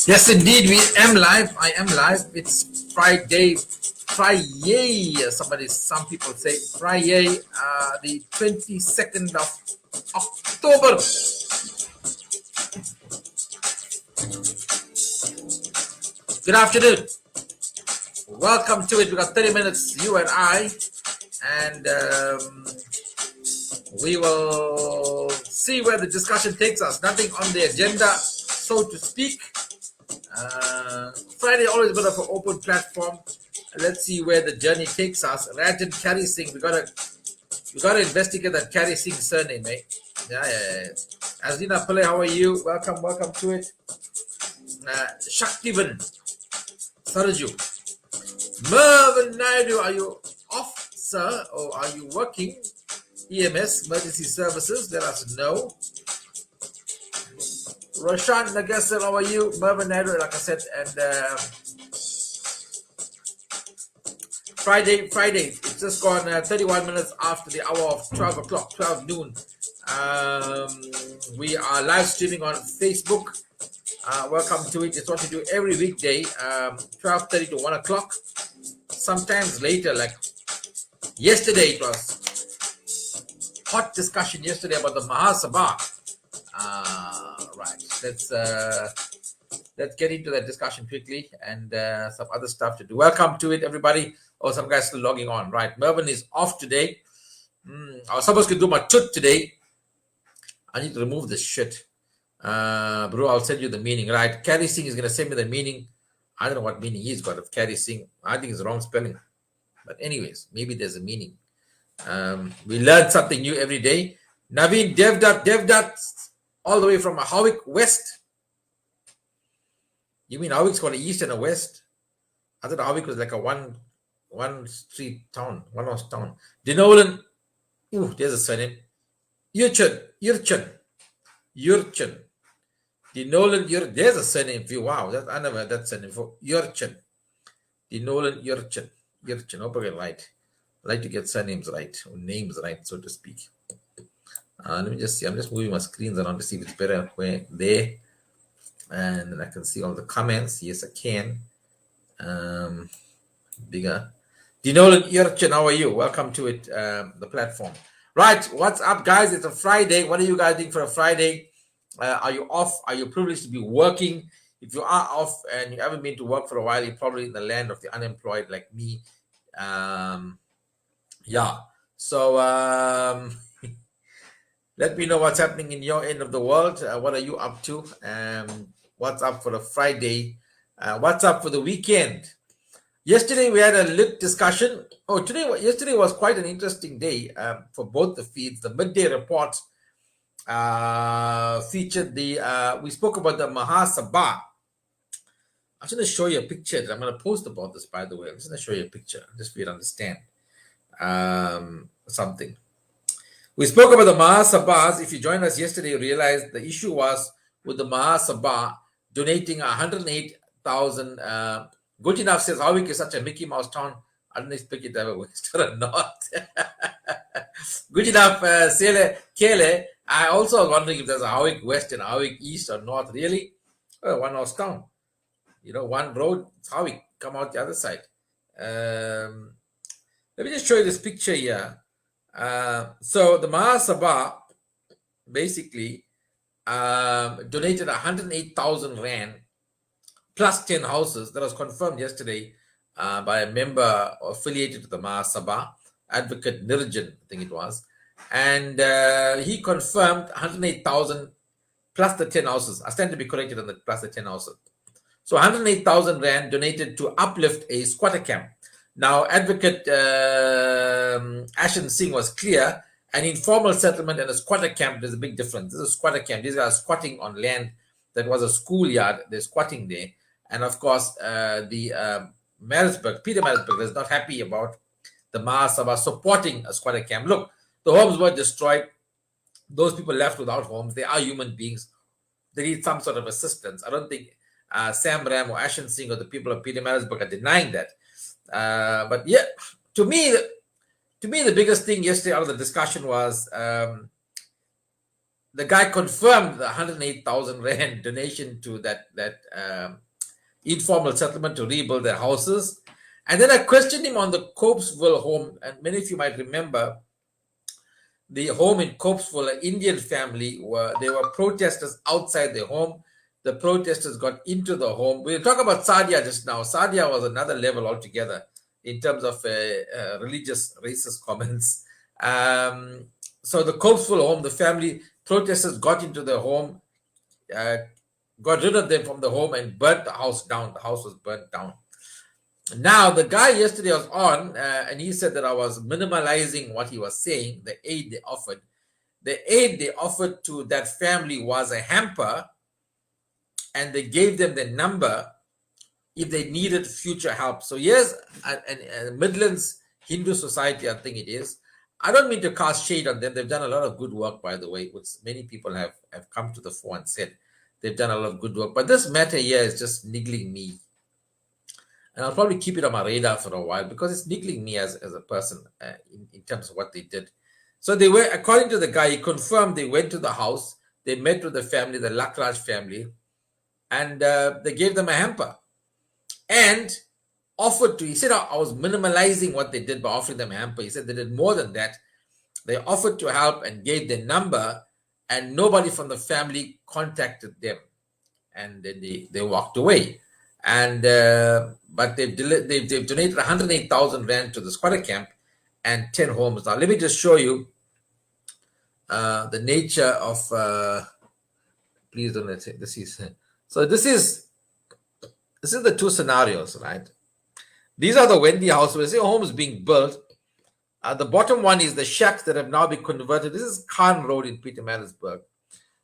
Yes, indeed, we am live. I am live. It's Friday. Some people say Friday, the 22nd of October. Good afternoon. Welcome to it. We got 30 minutes, you and I, and we will see where the discussion takes us. Nothing on the agenda, so to speak. Friday always a bit of an open platform. Let's see where the journey takes us. Rajan Kari Singh, we gotta investigate that Kari Singh surname, mate. Yeah. Azina Pillai, how are you? Welcome to it. Shaktivan Saraju. Mervyn Naidu, are you off, sir, or are you working? EMS, emergency services, let us know. Roshan Nagasar, how are you? Mervyn Naidu, like I said, and Friday. It's just gone 31 minutes after the hour of 12 o'clock, 12 noon. We are live streaming on Facebook. Welcome to it. It's what we do every weekday, 12:30 to 1 o'clock. Sometimes later, like yesterday, it was hot discussion yesterday about the Mahasabha. Right. Let's get into that discussion quickly and some other stuff to do. Welcome to it, everybody. Oh, some guys still logging on. Right. Mervyn is off today. I was supposed to do my tut today. I need to remove this shit. Bro, I'll send you the meaning. Right. Kari Singh is going to send me the meaning. I don't know what meaning he's got of Kari Singh. I think it's wrong spelling. But anyways, maybe there's a meaning. We learn something new every day. Naveen Devdat, all the way from Howick West. You mean Howick's got an east and a west? I thought Howick was like a one street town, one house town. Denolan, there's a surname. Yurchen. Denolan, there's a surname for you. Wow, I never had that surname for Yurchen. Denolan Yurchen. Hope I get right. I like to get surnames right, or names right, so to speak. Let me just see. I'm just moving my screens around to see if it's better where there. And then I can see all the comments. Yes, I can. Bigger. Dinolan Yurchen, how are you? Welcome to it, the platform. Right, what's up, guys? It's a Friday. What are you guys doing for a Friday? Are you off? Are you privileged to be working? If you are off and you haven't been to work for a while, you're probably in the land of the unemployed like me. So let me know what's happening in your end of the world. What are you up to? What's up for the Friday? What's up for the weekend? Yesterday we had a lit discussion. Yesterday was quite an interesting day for both the feeds. The Midday report featured we spoke about the Mahasabha. I'm just going to show you a picture. I'm going to post about this, by the way. I'm just going to show you a picture, just for you to understand something. We spoke about the Mahasabhas. If you joined us yesterday, you realized the issue was with the Mahasabha donating 108,000. Good enough says Howick is such a Mickey Mouse town. I don't expect it to have a west or a north. Good enough, Kele. I also was wondering if there's a Howick West and Howick East or North. Really? One house town. One road, Howick. Come out the other side. Let me just show you this picture here. So the Mahasabha basically donated 108,000 rand plus 10 houses. That was confirmed yesterday by a member affiliated to the Mahasabha, Advocate Nirjan, I think it was. And he confirmed 108,000 plus the 10 houses. I stand to be corrected on the plus the 10 houses. So 108,000 rand donated to uplift a squatter camp. Now, Advocate Ashen Singh was clear. An informal settlement and a squatter camp, there's a big difference. This is a squatter camp. These are squatting on land that was a schoolyard. They're squatting there. And of course, Peter Maritzburg is not happy about the Mahasabha supporting a squatter camp. Look, the homes were destroyed. Those people left without homes. They are human beings. They need some sort of assistance. I don't think Sam Ram or Ashen Singh or the people of Peter Maritzburg are denying that. But yeah, to me, the biggest thing yesterday out of the discussion was the guy confirmed the 108,000 rand donation to that informal settlement to rebuild their houses. And then I questioned him on the Copesville home. And many of you might remember the home in Copesville, an Indian family, there were protesters outside their home. The protesters got into the home. We'll talk about Sadia just now. Sadia was another level altogether in terms of religious, racist comments. So the Copesville home, the family protesters got into the home, got rid of them from the home, and burnt the house down. The house was burnt down. Now, the guy yesterday was on, and he said that I was minimalizing what he was saying, the aid they offered. The aid they offered to that family was a hamper, and they gave them the number if they needed future help. So here's a Midlands Hindu Society, I think it is. I don't mean to cast shade on them. They've done a lot of good work, by the way, which many people have come to the fore and said they've done a lot of good work. But this matter here is just niggling me. And I'll probably keep it on my radar for a while because it's niggling me as a person in terms of what they did. So they were, according to the guy, he confirmed they went to the house, they met with the family, the Lakraj family, and they gave them a hamper and offered to, he said, I was minimalizing what they did by offering them a hamper. He said they did more than that. They offered to help and gave their number, and nobody from the family contacted them. And then they walked away. And but they've donated 108,000 rand to the squatter camp and 10 homes. Now let me just show you the nature of. Please don't let it. This is so. This is the two scenarios, right? These are the Wendy houses. We see homes being built. The bottom one is the shacks that have now been converted. This is Khan Road in Pietermaritzburg.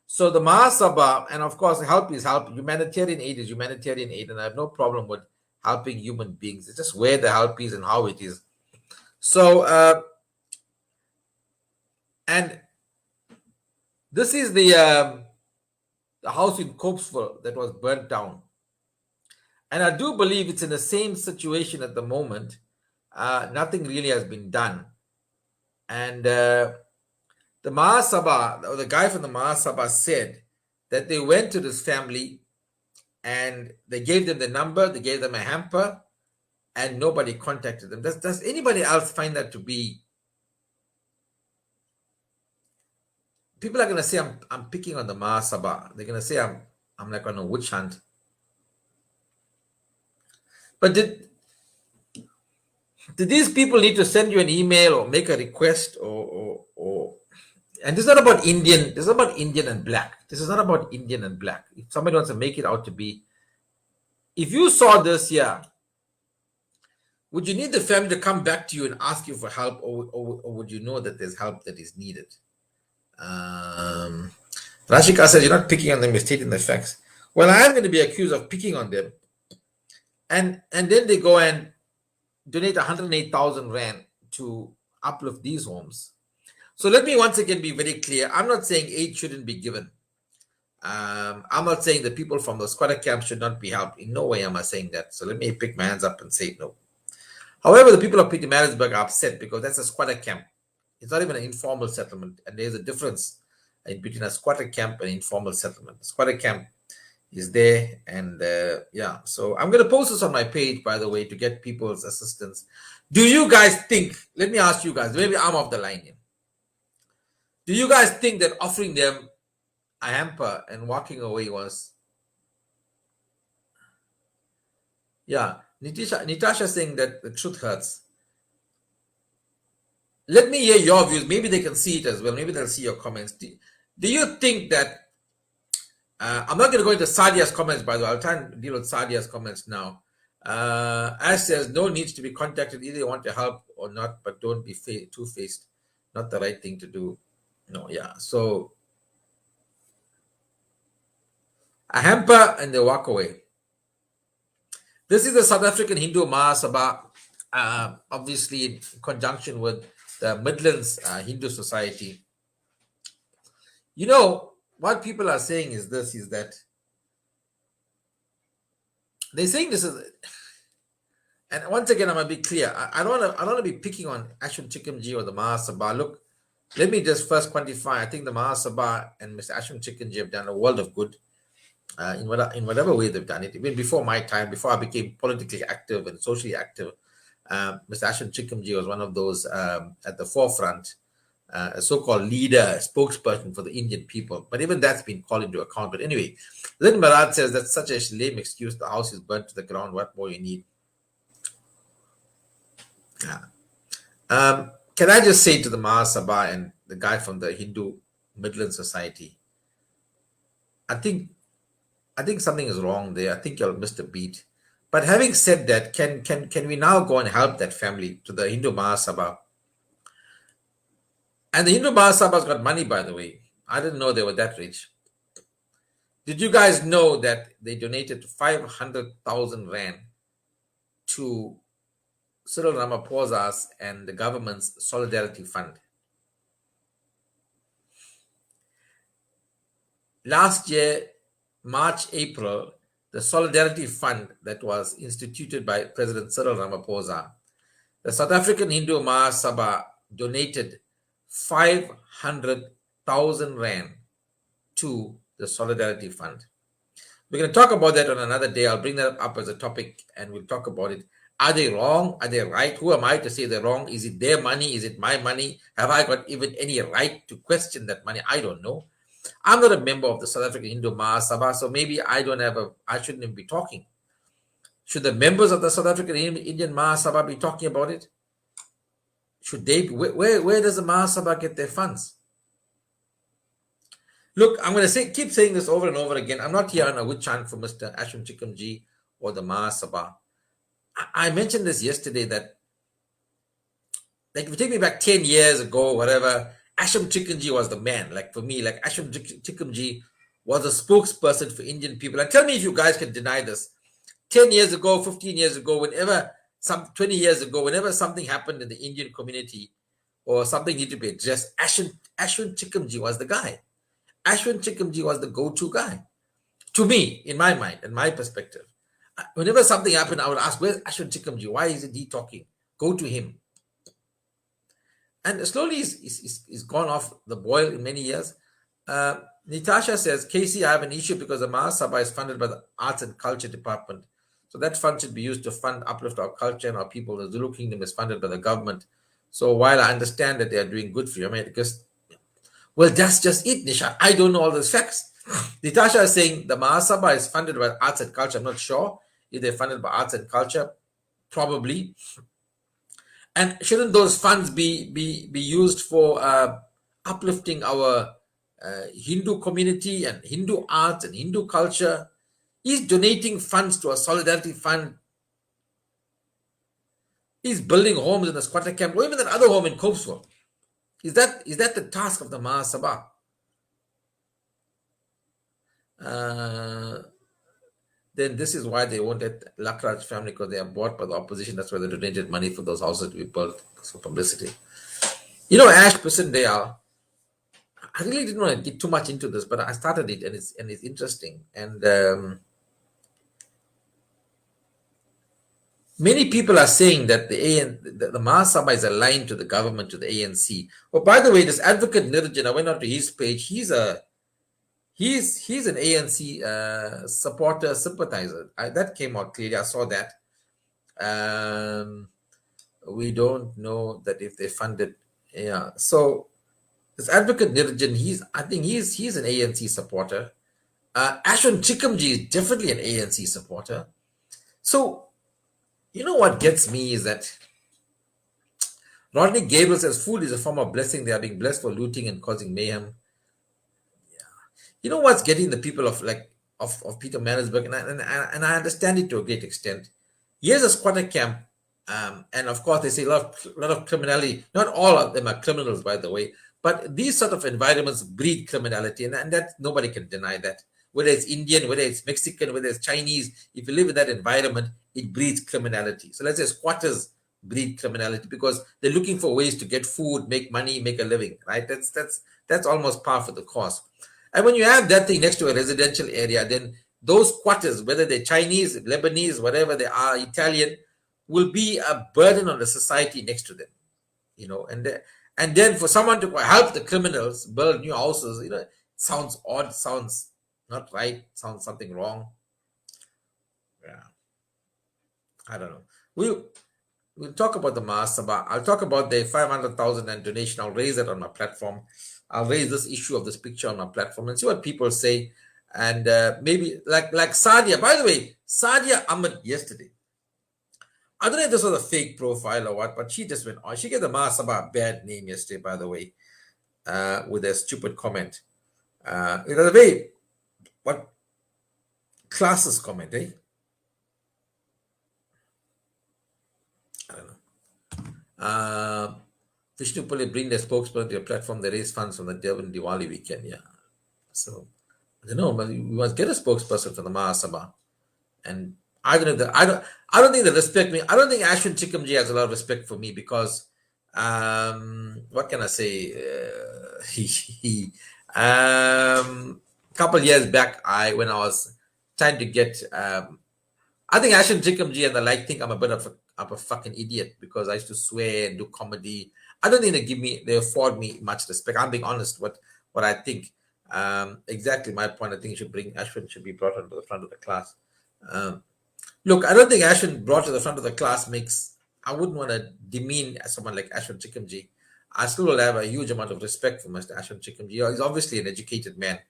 So the Mahasabha, and of course, help is help. Humanitarian aid is humanitarian aid, and I have no problem with helping human beings. It's just where the help is and how it is. So, and this is the house in Copesville that was burnt down. And I do believe it's in the same situation at the moment. Nothing really has been done. And the Mahasabha, or the guy from the Mahasabha, said that they went to this family and they gave them the number, they gave them a hamper, and nobody contacted them. Does anybody else find that to be? People are going to say I'm picking on the Mahasabha. They're going to say I'm like on a witch hunt. But did these people need to send you an email or make a request or and this is not about Indian, this is about Indian and black. This is not about Indian and black. If somebody wants to make it out to be, if you saw this here, would you need the family to come back to you and ask you for help, or would you know that there's help that is needed? Rashika says, you're not picking on them, you're stating the facts. Well, I am going to be accused of picking on them. And then they go and donate 108,000 rand to uplift these homes. So let me once again be very clear. I'm not saying aid shouldn't be given. I'm not saying the people from the squatter camp should not be helped. In no way am I saying that. So let me pick my hands up and say no. However, the people of Pietermaritzburg are upset because that's a squatter camp. It's not even an informal settlement. And there's a difference in between a squatter camp and informal settlement. The squatter camp is there. And yeah, so I'm going to post this on my page, by the way, to get people's assistance. Do you guys think, let me ask you guys, maybe I'm off the line here. Do you guys think that offering them a hamper and walking away was... Yeah, Nitasha saying that the truth hurts. Let me hear your views. Maybe they can see it as well. Maybe they'll see your comments. Do you think that... I'm not going to go into Sadia's comments, by the way. I'll try and deal with Sadia's comments now. Ash says, no needs to be contacted. Either you want to help or not, but don't be two-faced. Not the right thing to do. No, yeah. So a hamper and they walk away. This is the South African Hindu Mahasabha, obviously in conjunction with the Midlands Hindu Society. You know, what people are saying is this, is that they're saying this is, and once again, I'm going to be clear. I don't want to be picking on Ashwin Chickamji or the Mahasabha. Look, let me just first quantify. I think the Mahasabha and Mr. Ashwin Chickenji have done a world of good in whatever way they've done it. Even before my time, before I became politically active and socially active, Mr. Ashwin Chickenji was one of those at the forefront, a so-called leader, spokesperson for the Indian people. But even that's been called into account. But anyway, then Marat says that's such a lame excuse. The house is burnt to the ground. What more you need? Can I just say to the Mahasabha and the guy from the Hindu Midland Society, I think something is wrong there. I think you'll missed a beat. But having said that, can we now go and help that family to the Hindu Mahasabha? And the Hindu Mahasabha's got money, by the way. I didn't know they were that rich. Did you guys know that they donated 500,000 rand to Cyril Ramaphosa's and the government's Solidarity Fund? Last year, March, April, the Solidarity Fund that was instituted by President Cyril Ramaphosa, the South African Hindu Mahasabha donated 500,000 rand to the Solidarity Fund. We're going to talk about that on another day. I'll bring that up as a topic and we'll talk about it. Are they wrong? Are they right? Who am I to say they're wrong? Is it their money? Is it my money? Have I got even any right to question that money? I don't know. I'm not a member of the South African Hindu Mahasabha, so maybe I shouldn't even be talking. Should the members of the South African Indian Mahasabha be talking about it? Should they? Where does the Mahasabha get their funds? Look, I'm going to keep saying this over and over again. I'm not here on a witch hunt for Mr. Ashwin Chickenji or the Mahasabha. I mentioned this yesterday that, like, if you take me back 10 years ago, whatever, Ashwin Chickenji was the man. Like, for me, like, Ashwin Chickenji was a spokesperson for Indian people. And tell me if you guys can deny this. 10 years ago, 15 years ago, 20 years ago, whenever something happened in the Indian community or something needed to be addressed, Ashwin Chickenji was the guy. Ashwin Chickenji was the go-to guy. To me, in my mind and my perspective. Whenever something happened, I would ask, where's Ashwin Chickenji? Why isn't he talking? Go to him. And slowly he's gone off the boil in many years. Natasha says, Casey, I have an issue because the Mahasabha is funded by the Arts and Culture Department. So that fund should be used to fund, uplift our culture and our people. The Zulu Kingdom is funded by the government. So while I understand that they are doing good for you, because, well, that's just it, Nisha. I don't know all those facts. Natasha is saying the Mahasabha is funded by arts and culture. I'm not sure if they're funded by arts and culture. Probably. And shouldn't those funds be used for uplifting our Hindu community and Hindu arts and Hindu culture? He's donating funds to a solidarity fund. He's building homes in the squatter camp, or even that other home in Copesville. Is that the task of the Mahasabha? Then this is why they wanted Lakraj family, because they are bought by the opposition. That's why they donated money for those houses to be built for publicity. Ash Pisendale, I really didn't want to get too much into this, but I started it and it's interesting. And many people are saying that the Mahasabha is aligned to the government, to the ANC. Oh, by the way, this advocate Nirjan, I went onto his page. He's an ANC supporter, sympathizer. That came out clearly. I saw that. We don't know that if they funded. Yeah. So this advocate Nirjan, I think he's an ANC supporter. Ashwin Chickenji is definitely an ANC supporter. So, what gets me is that Rodney Gable says food is a form of blessing. They are being blessed for looting and causing mayhem. What's getting the people of Peter Manisburg, and I understand it to a great extent. Here's a squatter camp, and of course they say a lot of criminality. Not all of them are criminals, by the way, but these sort of environments breed criminality, and that nobody can deny that. Whether it's Indian, whether it's Mexican, whether it's Chinese, if you live in that environment, it breeds criminality. So let's say squatters breed criminality because they're looking for ways to get food, make money, make a living, right? That's almost par for the course. And when you have that thing next to a residential area, then those squatters, whether they're Chinese, Lebanese, whatever they are, Italian, will be a burden on the society next to them, And then for someone to help the criminals build new houses, it sounds odd, sounds not right, sounds something wrong. Yeah, I don't know. We'll talk about the Mahasabha. I'll talk about the 500,000 and donation. I'll raise it on my platform. I'll raise this issue of this picture on my platform and see what people say. And maybe like Sadia. By the way, Sadia Ahmed yesterday, I don't know if this was a fake profile or what, but she just went on. She gave the Mahasabha a bad name yesterday, by the way, with a stupid comment. It was a very, what, classist comment, eh? I don't know. Vishnu Pillai bring the spokesperson to your platform. They raise funds from the Devon Diwali weekend. Yeah. So, I don't know, but we must get a spokesperson for the Mahasabha. And I don't know. I don't think they respect me. I don't think Ashwin Chickamji has a lot of respect for me because, what can I say? Couple years back, when I was trying to get, I think Ashwin Chickamji and the like think I'm a bit of a fucking idiot because I used to swear and do comedy. I don't think they afford me much respect. I'm being honest. What I think, exactly my point. I think Ashwin should be brought onto the front of the class. Look, I don't think Ashwin brought to the front of the class I wouldn't want to demean someone like Ashwin Chickamji. I still will have a huge amount of respect for Mr. Ashwin Chickamji. He's obviously an educated man,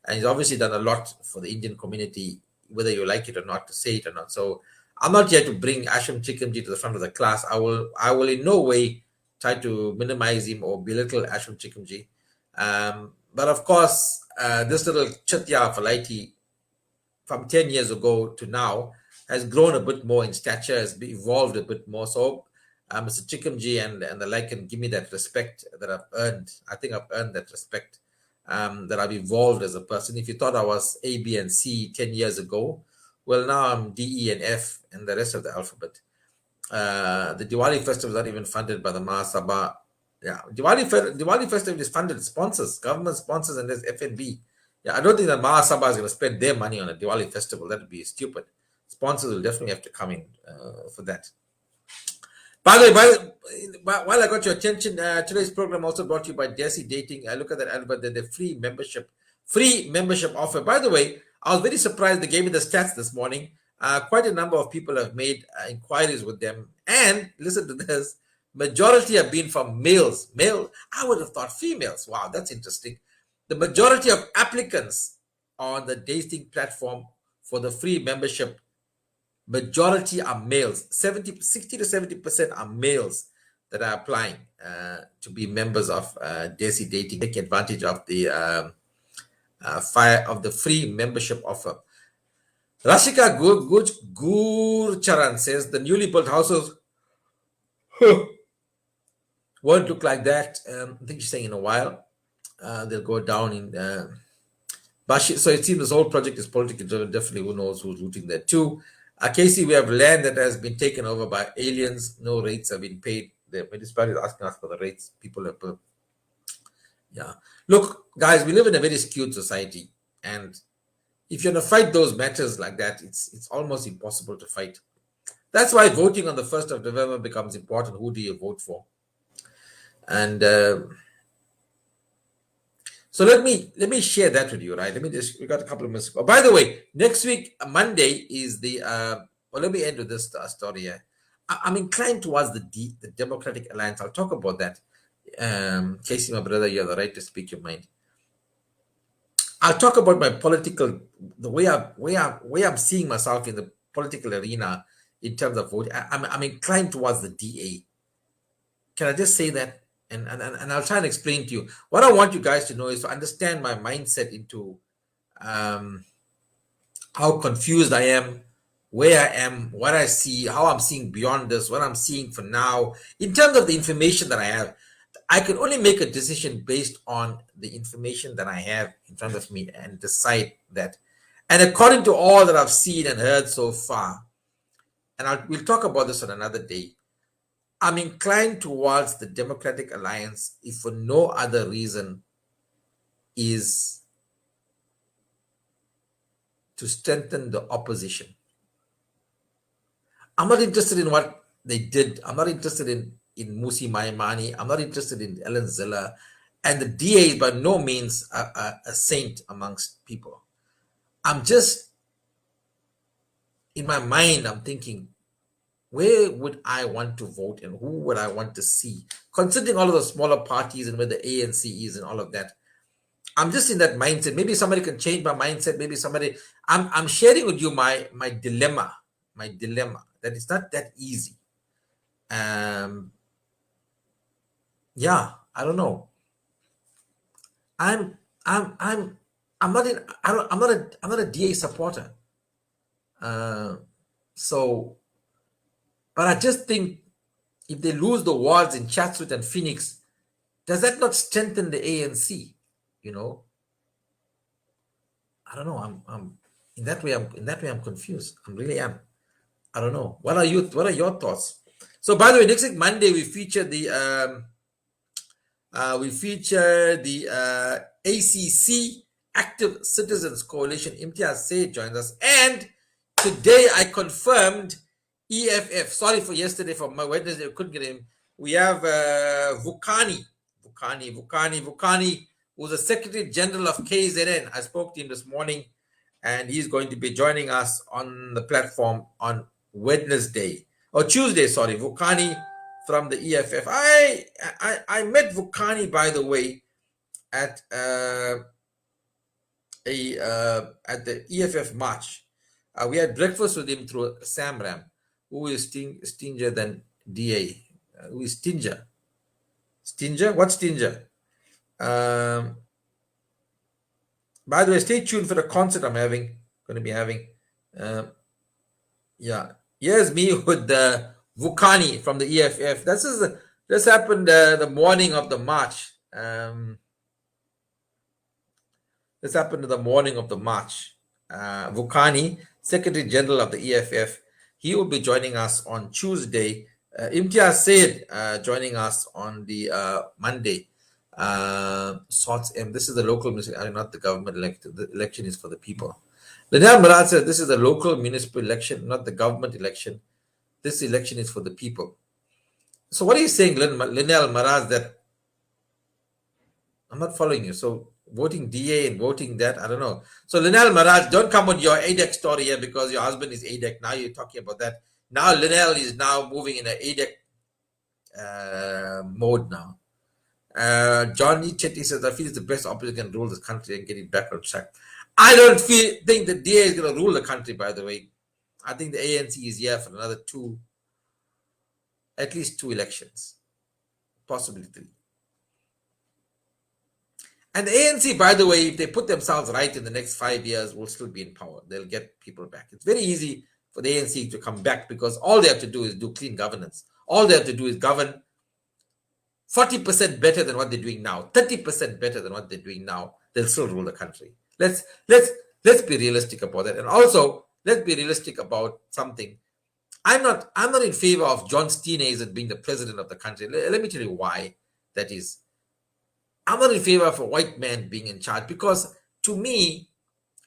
and he's obviously done a lot for the Indian community, whether you like it or not, to say it or not. So I'm not here to bring Ashwin Chickamji to the front of the class. I will in no way try to minimize him or belittle Ashwin Chickamji. But of course, this little Chatya Falaiti from 10 years ago to now has grown a bit more in stature, has evolved a bit more. So Mr. Chickamji and the like can give me that respect that I've earned. I think I've earned that respect, that I've evolved as a person. If you thought I was A, B, and C 10 years ago, well, now I'm D, E, and F and the rest of the alphabet. The Diwali festival is not even funded by the Mahasabha. Yeah, Diwali festival is funded sponsors, government sponsors, and there's FNB. Yeah, I don't think the Mahasabha is going to spend their money on a Diwali festival. That would be stupid. Sponsors will definitely have to come in for that. By the way, while I got your attention, today's program also brought to you by Desi Dating. Look at that advert, the free membership offer. By the way, I was very surprised they gave me the stats this morning. Quite a number of people have made inquiries with them. And listen to this, majority have been from males. I would have thought females. Wow, that's interesting. The majority of applicants on the dating platform for the free membership, majority are males. 60 to 70% are males that are applying to be members of Desi Dating, take advantage of the free membership offer. Rashika Gurcharan says the newly built houses won't look like that. I think she's saying in a while they'll go down in. So it seems this whole project is politically driven. Definitely, who knows who's rooting there too. Casey, we have land that has been taken over by aliens. No rates have been paid. The municipality is asking us for the rates. People have. Yeah. Look, guys, we live in a very skewed society, and if you're going to fight those matters like that, it's almost impossible to fight. That's why voting on the 1st of November becomes important. Who do you vote for? And so let me share that with you, right? We got a couple of minutes. Oh, by the way, next week, Monday is the, let me end with this story here. I'm inclined towards the Democratic Alliance. I'll talk about that. Casey, my brother, you have the right to speak your mind. I'll talk about my the way I'm seeing myself in the political arena in terms of vote. I'm inclined towards the DA. Can I just say that? And I'll try and explain to you. What I want you guys to know is to understand my mindset into how confused I am, where I am, what I see, how I'm seeing beyond this, what I'm seeing for now. In terms of the information that I have, I can only make a decision based on the information that I have in front of me and decide that. And according to all that I've seen and heard so far, and we'll talk about this on another day, I'm inclined towards the Democratic Alliance, if for no other reason, is to strengthen the opposition. I'm not interested in what they did. I'm not interested in in Musi Maimani. I'm not interested in Ellen Zilla. And the DA is by no means a saint amongst people. I'm just, in my mind, I'm thinking, where would I want to vote and who would I want to see? Considering all of the smaller parties and where the ANC is and all of that, I'm just in that mindset. Maybe somebody can change my mindset. Maybe somebody. I'm sharing with you my dilemma. My dilemma that it's not that easy. Yeah, I don't know. I'm I'm I'm I'm not in. I don't. I'm not a DA supporter. Uh, so, but I just think if they lose the wards in Chatsworth and Phoenix, does that not strengthen the ANC? You know, I don't know. I'm in that way. I'm confused. I really am. I don't know. What are you? What are your thoughts? So, by the way, next week Monday we feature the ACC Active Citizens Coalition. Imtiaz Said joins us, and today I confirmed EFF. Sorry for yesterday, for my Wednesday, I couldn't get him. We have Vukani, who's the Secretary General of KZN. I spoke to him this morning, and he's going to be joining us on the platform on Wednesday or Tuesday. Sorry, Vukani from the EFF. I met Vukani, by the way, at at the EFF march. We had breakfast with him through Sam Ram, who is stingier than DA. Who is Stinger? Stinger? What's Stinger? By the way, stay tuned for the concert going to be having. Yeah, here's me with the Vukani from the EFF. This happened the morning of the march. This happened the morning of the march. Vukani, Secretary General of the EFF, he will be joining us on Tuesday. Imtiaz Said joining us on the Monday. This is the local municipal, not the government election. The election is for the people. Linnell Marad said this is the local municipal election, not the government election. This election is for the people. So what are you saying, Linnell Marad, that I'm not following you? So voting DA and voting that, I don't know. So Linnell Maraj, don't come on your ADEC story here because your husband is ADEC. Now you're talking about that. Now Linnell is now moving in an ADEC mode now. Johnny Chetty says, I feel it's the best opposition can rule this country and get it back on track. I don't think the DA is going to rule the country, by the way. I think the ANC is here for another at least two elections, possibly three. And the ANC, by the way, if they put themselves right in the next 5 years, will still be in power. They'll get people back. It's very easy for the ANC to come back because all they have to do is do clean governance. All they have to do is govern 40% better than what they're doing now, 30% better than what they're doing now. They'll still rule the country. Let's be realistic about that. And also, let's be realistic about something. I'm not in favor of John Steenhuisen being the president of the country. Let me tell you why that is. I'm not in favor of a white man being in charge because, to me,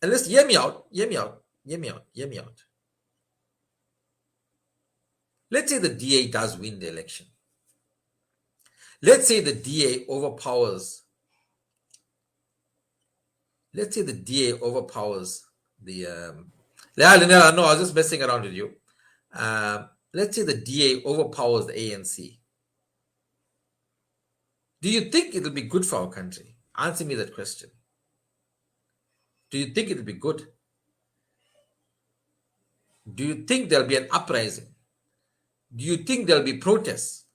and let's hear me out. Let's say the DA does win the election. Let's say the DA overpowers. Let's say the DA overpowers the. No, I was just messing around with you. Let's say the DA overpowers the ANC. Do you think it'll be good for our country? Answer me that question. Do you think it'll be good? Do you think there'll be an uprising? Do you think there'll be protests?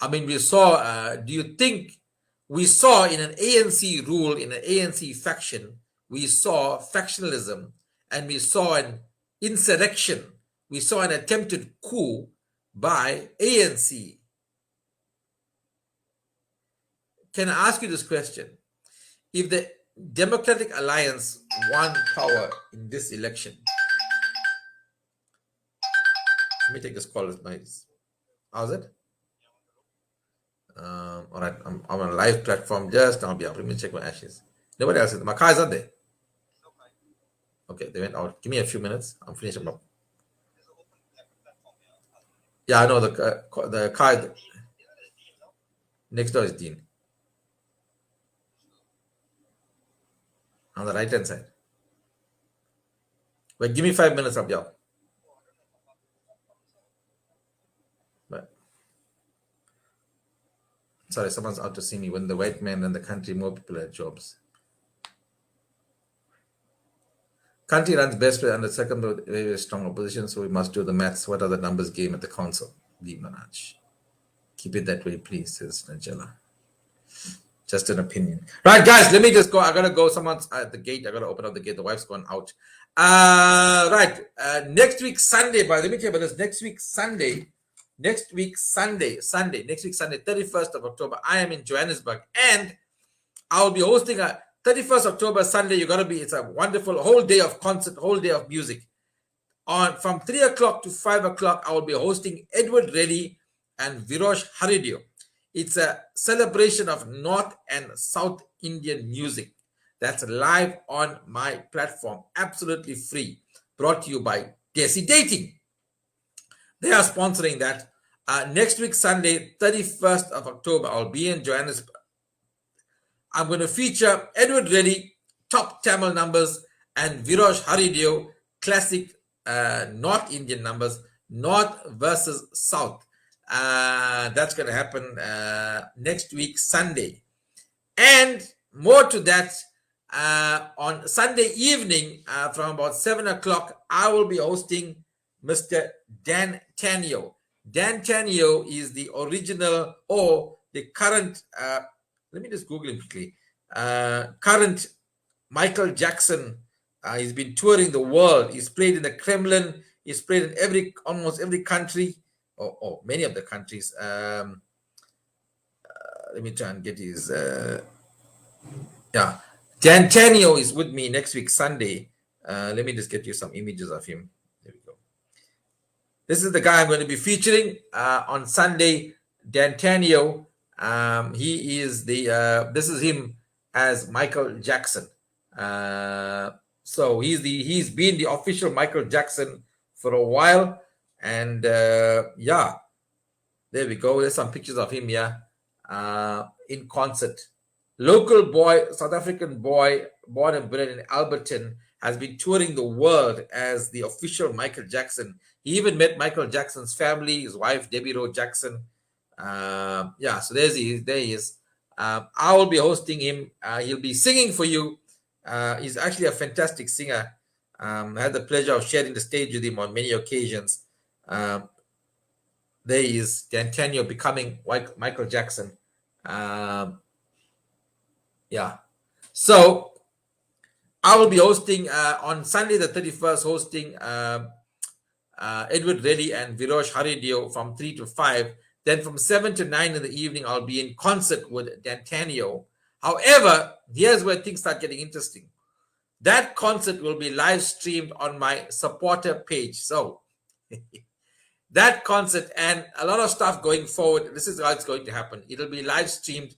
I mean, we saw, do you think we saw in an ANC rule, in an ANC faction, we saw factionalism and we saw an insurrection. We saw an attempted coup by ANC. Can I ask you this question? If the Democratic Alliance won power in this election, let me take this call. How's it? All right, I'm on a live platform just now. Let me check my ashes. Nobody else is. My car is not there. Okay, they went out. Give me a few minutes. I'm finishing up. Yeah, I know the car next door is Dean on the right hand side. But give me 5 minutes of y'all. But sorry, someone's out to see me. When the white man and the country, more people have jobs. Country runs best under second with very strong opposition, so we must do the maths. What are the numbers game at the council? Deep Manaj. Keep it that way, please, says Najela. Just an opinion. Right, guys, let me just go. I gotta go. Someone's at the gate. I gotta open up the gate. The wife's gone out. Right. Next week, Sunday, let me tell you about this. Next week, Sunday, 31st of October, I am in Johannesburg, and I'll be hosting a 31st October Sunday. It's a wonderful whole day of concert, whole day of music. From 3 o'clock to 5 o'clock, I will be hosting Edward Reddy and Virosh Haridio. It's a celebration of North and South Indian music. That's live on my platform, absolutely free. Brought to you by Desi Dating. They are sponsoring that. Next week, Sunday, 31st of October, I'll be in Johannesburg. I'm going to feature Edward Reddy, top Tamil numbers, and Virosh Haridio, classic North Indian numbers, North versus South. That's going to happen next week, Sunday. And more to that, on Sunday evening, from about 7 o'clock, I will be hosting Mr. Dan Tanio. Dan Tanio is the original or the current, let me just Google him quickly, current Michael Jackson. He's been touring the world. He's played in the Kremlin. He's played in almost every country, or many of the countries. Let me try and get his, yeah. Dan Tanio is with me next week, Sunday. Let me just get you some images of him. There we go. This is the guy I'm going to be featuring on Sunday, Dan Tanio. He is this is him as Michael Jackson. So he's been the official Michael Jackson for a while. And yeah, there we go. There's some pictures of him here in concert. Local boy, South African boy, born and bred in Alberton, has been touring the world as the official Michael Jackson. He even met Michael Jackson's family, his wife, Debbie Rowe Jackson. Yeah, so there he is. I will be hosting him. He'll be singing for you. He's actually a fantastic singer. I had the pleasure of sharing the stage with him on many occasions. There he is, D'Antonio becoming Michael Jackson. Yeah. So I will be hosting on Sunday the 31st, hosting Edward Reddy and Virosh Haridio from 3 to 5. Then from 7 to 9 in the evening, I'll be in concert with D'Antonio. However, here's where things start getting interesting. That concert will be live streamed on my supporter page. So that concert and a lot of stuff going forward, this is how it's going to happen. It'll be live streamed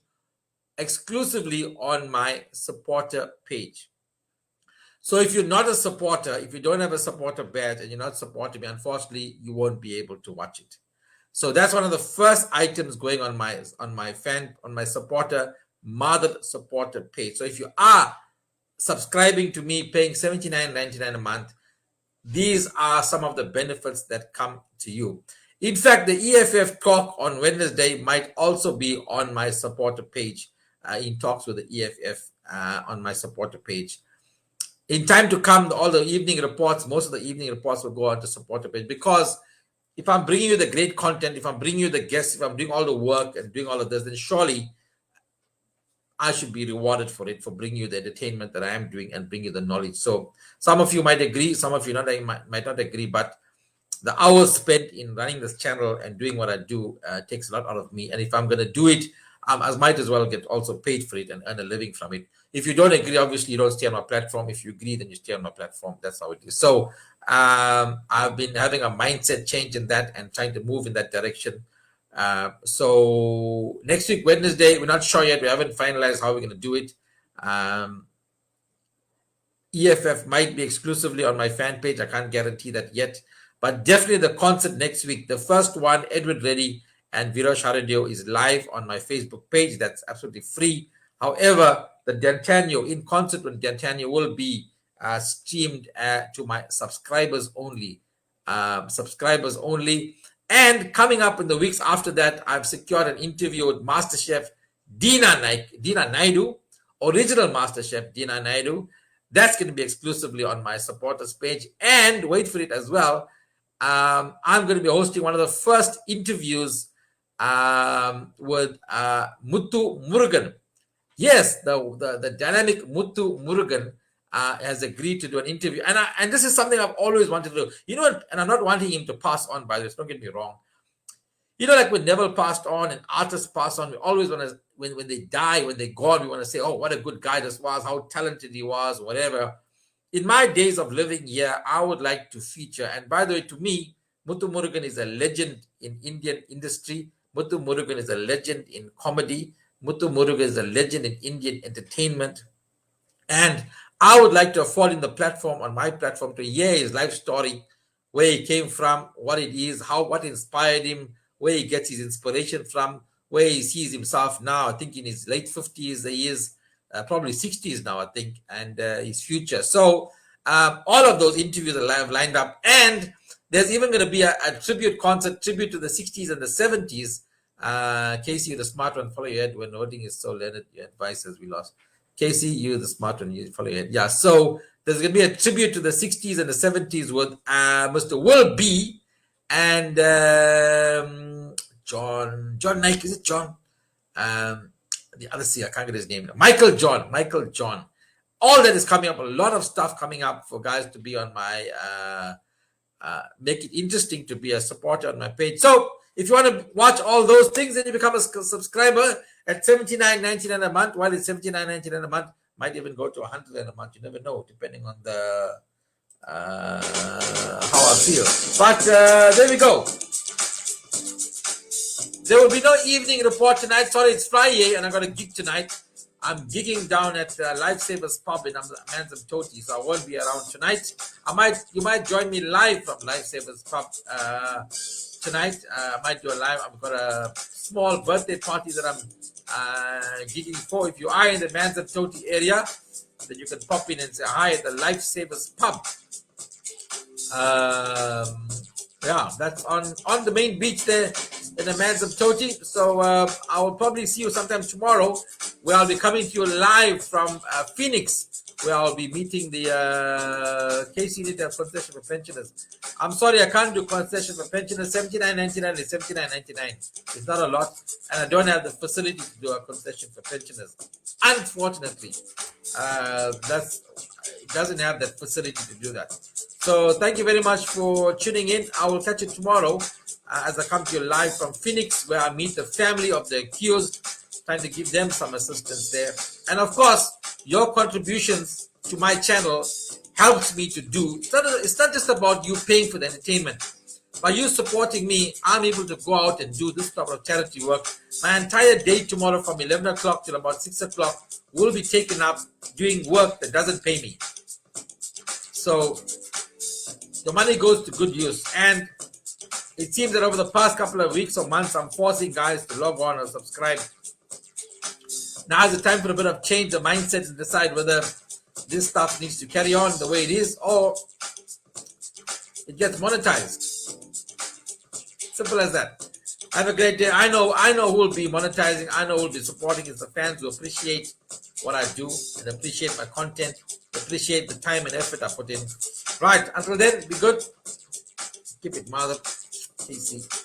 exclusively on my supporter page. So if you're not a supporter, if you don't have a supporter badge and you're not supporting me, unfortunately, you won't be able to watch it. So that's one of the first items going on my supporter, mother supporter page. So if you are subscribing to me, paying $79.99 a month, these are some of the benefits that come to you. In fact, the EFF talk on Wednesday might also be on my supporter page, in talks with the EFF on my supporter page. In time to come, all the evening reports, most of the evening reports will go on to supporter page, because if I'm bringing you the great content, if I'm bringing you the guests, if I'm doing all the work and doing all of this, then surely I should be rewarded for it, for bringing you the entertainment that I am doing and bring you the knowledge. So some of you might agree, some of you might not agree, but the hours spent in running this channel and doing what I do takes a lot out of me. And if I'm going to do it, I might as well get also paid for it and earn a living from it. If you don't agree, obviously you don't stay on my platform. If you agree, then you stay on my platform. That's how it is. So I've been having a mindset change in that and trying to move in that direction. So next week, Wednesday, we're not sure yet. We haven't finalized how we're going to do it. EFF might be exclusively on my fan page. I can't guarantee that yet. but definitely the concert next week. The first one, Edward Reddy and Virosh Haradio, is live on my Facebook page. That's absolutely free. However, the D'Antonio in concert with D'Antonio will be streamed to my subscribers only. Subscribers only. And coming up in the weeks after that, I've secured an interview with Master Chef Dina Naidu, original Master Chef Dina Naidu. That's going to be exclusively on my supporters page. And wait for it as well. I'm going to be hosting one of the first interviews with Muthu Murugan. Yes, the dynamic Muthu Murugan has agreed to do an interview. And this is something I've always wanted to do. You know what? And I'm not wanting him to pass on, by this. Don't get me wrong. You know, like when Neville passed on and artists pass on, we always want to, when they die, when they're gone, we want to say, oh, what a good guy this was, how talented he was, whatever. In my days of living here, I would like to feature, and by the way, to me, Muthu Murugan is a legend in Indian industry. Muthu Murugan is a legend in comedy. Muthu Murugan is a legend in Indian entertainment. And I would like to afford him the platform, on my platform, to hear his life story, where he came from, what it is, what inspired him, where he gets his inspiration from, where he sees himself now. I think in his late 50s, he is probably 60s now, I think, and his future. So all of those interviews are lined up. And there's even going to be a tribute concert, tribute to the 60s and the 70s. Casey, the smart one, follow your head. When voting is so learned, your advice as we lost. Casey, you the smart one, you follow your head. Yeah, so there's going to be a tribute to the 60s and the 70s with Mr. Will B. And John Nike, is it John? The other C, I can't get his name. Michael John. All that is coming up. A lot of stuff coming up for guys to be on my, make it interesting to be a supporter on my page. So if you want to watch all those things, then you become a subscriber at $79.99 a month. While it's $79.99 a month, might even go to $100 a month. You never know, depending on the how I feel. But there we go. There will be no evening report tonight. Sorry, it's Friday and I got a gig tonight. I'm gigging down at Lifesavers Pub in Manzam Toti, so I won't be around tonight. You might join me live from Lifesavers Pub tonight. I might do a live. I've got a small birthday party that I'm gigging for. If you are in the Manzam Toti area, then you can pop in and say hi at the Lifesavers Pub. Yeah, that's on the main beach there in the Manzam Toti. So I will probably see you sometime tomorrow, where I'll be coming to you live from Phoenix, where I'll be meeting the KC concession for pensioners. I'm sorry, I can't do concession for pensioners. $79.99 is $79.99. It's not a lot, and I don't have the facility to do a concession for pensioners. Unfortunately, it doesn't have that facility to do that. So thank you very much for tuning in. I will catch you tomorrow as I come to you live from Phoenix, where I meet the family of the accused, trying to give them some assistance there. And of course, your contributions to my channel helps me to do. It's not just about you paying for the entertainment. By you supporting me, I'm able to go out and do this type of charity work. My entire day tomorrow from 11 o'clock till about 6 o'clock will be taken up doing work that doesn't pay me. So the money goes to good use. And it seems that over the past couple of weeks or months, I'm forcing guys to log on or subscribe. Now is the time for a bit of change the mindset and decide whether this stuff needs to carry on the way it is or it gets monetized. Simple as that. Have a great day. I know who will be monetizing. I know who will be supporting. It's the fans who appreciate what I do and appreciate my content, appreciate the time and effort I put in. Right. Until then, be good. Keep it, mother. CC.